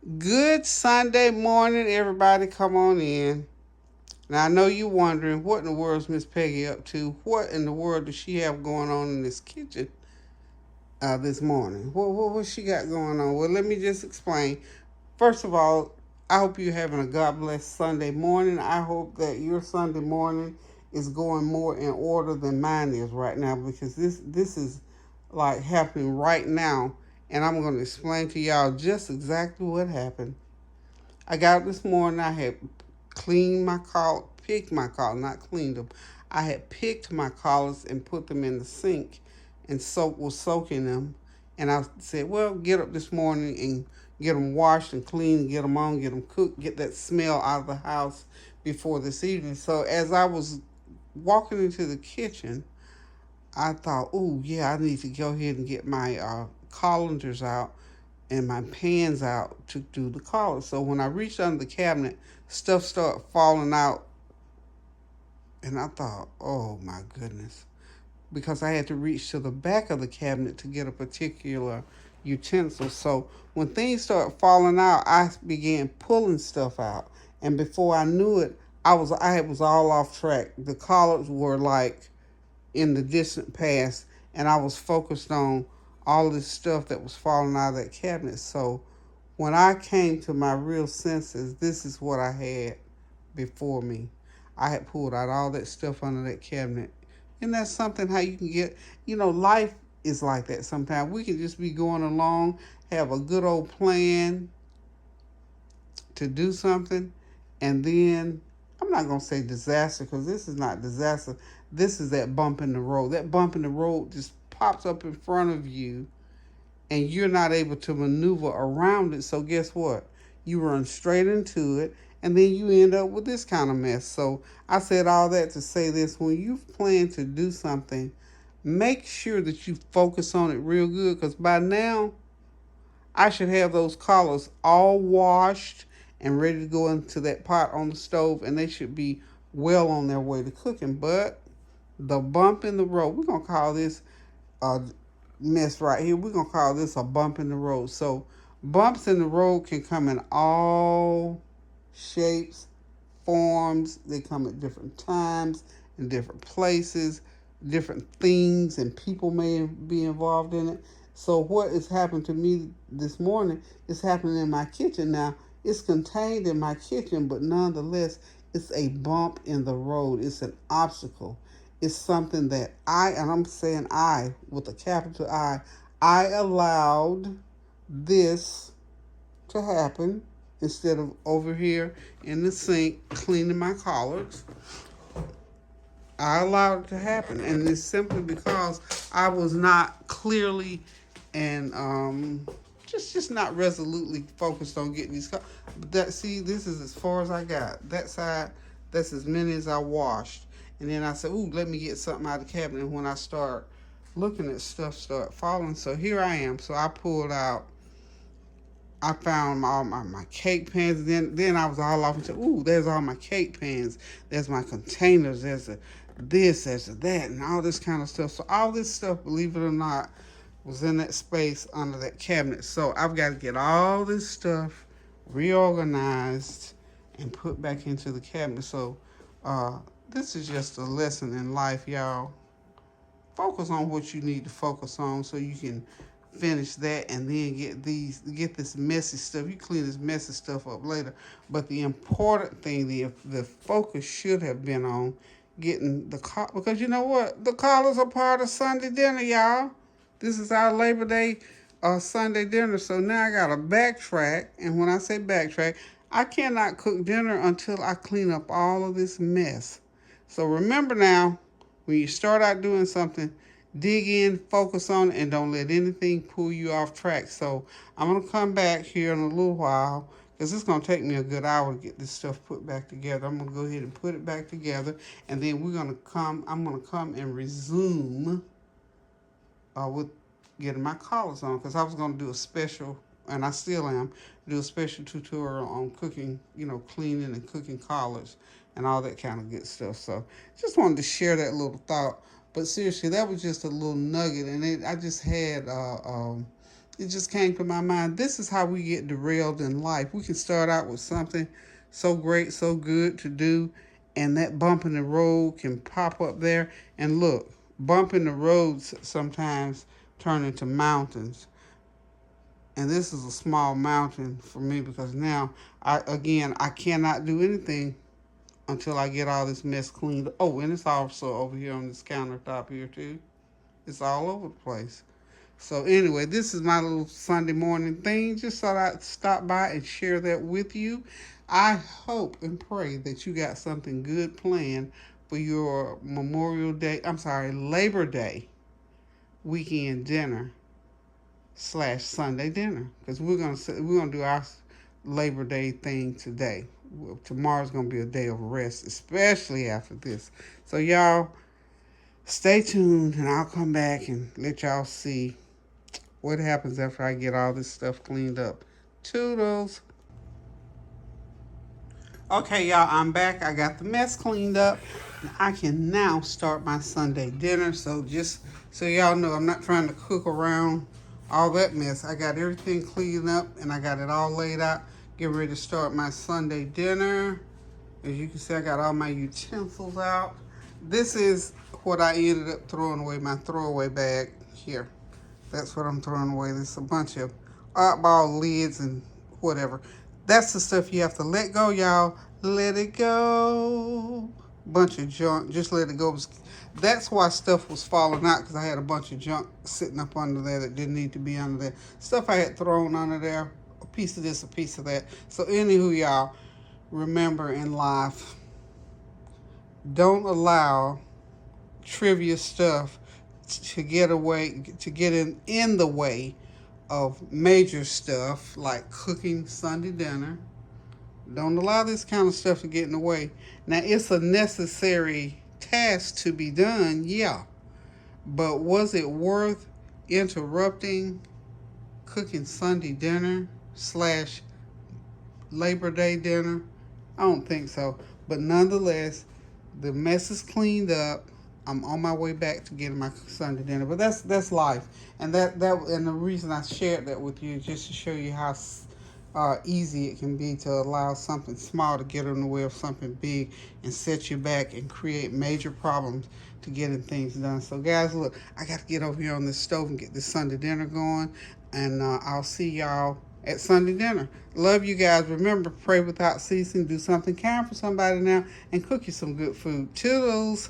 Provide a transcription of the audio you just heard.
Good Sunday morning, everybody. Come on in. Now, I know you're wondering, what in the world is Miss Peggy up to? What in the world does she have going on in this kitchen this morning? What she got going on? Well, let me just explain. First of all, I hope you're having a God bless Sunday morning. I hope that your Sunday morning is going more in order than mine is right now, because this is like happening right now, and I'm going to explain to y'all just exactly what happened. I got up this morning. I had cleaned my collar, picked my collar, not cleaned them. I had picked my collars and put them in the sink, and was soaking them. And I said, well, get up this morning and get them washed and clean, get them on, get them cooked, get that smell out of the house before this evening. So as I was walking into the kitchen, I thought, oh yeah, I need to go ahead and get my colanders out and my pans out to do the collars. So when I reached under the cabinet, stuff started falling out, and I thought, oh my goodness, because I had to reach to the back of the cabinet to get a particular utensil. So when things started falling out, I began pulling stuff out, and before I knew it, I was all off track. The collars were like in the distant past, and I was focused on all this stuff that was falling out of that cabinet. So when I came to my real senses, this is what I had before me. I had pulled out all that stuff under that cabinet. And that's something how you can get, life is like that sometimes. We can just be going along, have a good old plan to do something, and then I'm not going to say disaster, because this is not disaster. This is that bump in the road. That bump in the road just pops up in front of you, and you're not able to maneuver around it. So guess what? You run straight into it, and then you end up with this kind of mess. So I said all that to say this: when you plan to do something, make sure that you focus on it real good, because by now I should have those collars all washed and ready to go into that pot on the stove, and they should be well on their way to cooking. But the bump in the road, we're going to call this a mess right here. We're going to call this a bump in the road. So bumps in the road can come in all shapes, forms. They come at different times, in different places, different things, and people may be involved in it. So what has happened to me this morning is happening in my kitchen now. It's contained in my kitchen, but nonetheless, it's a bump in the road. It's an obstacle. It's something that and I'm saying I with a capital I allowed this to happen instead of over here in the sink cleaning my collards. I allowed it to happen, and it's simply because I was not clearly and just not resolutely focused on getting these. This is as far as I got. That side, that's as many as I washed, and then I said, "Ooh, let me get something out of the cabinet." And when I start looking at stuff, start falling. So here I am. So I pulled out. I found all my cake pans. Then I was all off and said, "Ooh, there's all my cake pans. There's my containers. There's there's that, and all this kind of stuff." So all this stuff, believe it or not, was in that space under that cabinet. So I've got to get all this stuff reorganized and put back into the cabinet. So this is just a lesson in life, y'all. Focus on what you need to focus on so you can finish that, and then get this messy stuff. You clean this messy stuff up later. But the important thing, the focus should have been on getting because you know what? The collars are part of Sunday dinner, y'all. This is our Labor Day Sunday dinner. So now I gotta backtrack, and when I say backtrack, I cannot cook dinner until I clean up all of this mess. So remember now, when you start out doing something, dig in, focus on it, and don't let anything pull you off track. So I'm going to come back here in a little while, because it's going to take me a good hour to get this stuff put back together. I'm going to go ahead and put it back together, and then I'm going to come and resume with getting my collars on, because I was going to do a special, and I still am, do a special tutorial on cooking, cleaning and cooking collars and all that kind of good stuff. So just wanted to share that little thought. But seriously, that was just a little nugget, and I just had It just came to my mind. This is how we get derailed in life. We can start out with something so great, so good to do, and that bump in the road can pop up there. And look, bump in the roads sometimes turn into mountains. And this is a small mountain for me because now I cannot do anything until I get all this mess cleaned up. Oh, and it's also over here on this countertop here too. It's all over the place. So anyway, this is my little Sunday morning thing. Just thought I'd stop by and share that with you. I hope and pray that you got something good planned for your Memorial Day. I'm sorry, Labor Day weekend dinner slash Sunday dinner because we're gonna do our Labor Day thing today. Tomorrow's gonna be a day of rest, especially after this. So y'all stay tuned, and I'll come back and let y'all see what happens after I get all this stuff cleaned up. Toodles. Okay, y'all, I'm back. I got the mess cleaned up. And I can now start my Sunday dinner. So just so y'all know, I'm not trying to cook around all that mess. I got everything cleaned up and I got it all laid out. Getting ready to start my Sunday dinner. As you can see, I got all my utensils out. This is what I ended up throwing away, my throwaway bag here. That's what I'm throwing away. There's a bunch of oddball lids and whatever. That's the stuff you have to let go, y'all. Let it go. Bunch of junk. Just let it go. That's why stuff was falling out, because I had a bunch of junk sitting up under there that didn't need to be under there. Stuff I had thrown under there. A piece of this, a piece of that. So anywho, y'all, remember in life, don't allow trivia stuff to get in the way of major stuff like cooking Sunday dinner. Don't allow this kind of stuff to get in the way. Now, it's a necessary task to be done, yeah, but was it worth interrupting cooking Sunday dinner slash Labor Day dinner? I don't think so. But nonetheless, the mess is cleaned up. I'm on my way back to getting my Sunday dinner. But that's life. And and the reason I shared that with you is just to show you how easy it can be to allow something small to get in the way of something big and set you back and create major problems to getting things done. So guys, look, I got to get over here on this stove and get this Sunday dinner going. And I'll see y'all at Sunday dinner. Love you guys. Remember, pray without ceasing. Do something kind for somebody now and cook you some good food. Toodles.